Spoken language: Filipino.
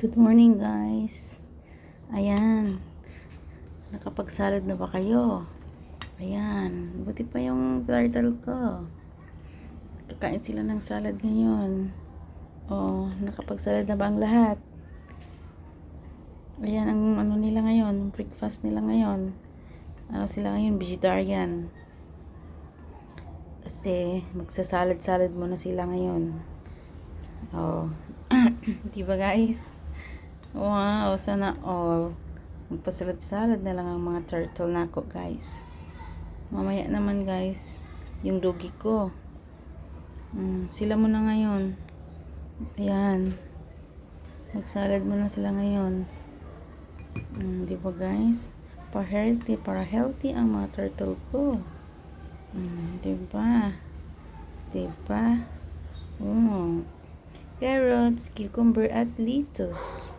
Good morning guys. Ayan. Nakapagsalad na ba kayo? Ayan. Buti pa yung turtle ko. Kakain sila ng salad ngayon. Oh, nakapagsalad na ba ang lahat? Ayan ang ano nila ngayon. Breakfast nila ngayon. Ano sila ngayon? Vegetarian. Kasi magsasalad-salad muna sila ngayon. Oh. Diba guys? Wow, sana all. Magpasalad-salad na lang ang mga turtle na ako, guys. Mamaya naman, guys, yung doggy ko. Sila muna ngayon. Ayan. Magsalad muna sila ngayon. Di ba, guys? Para healthy ang mga turtle ko. Di ba? Di ba? Carrots, cucumber, at lettuce.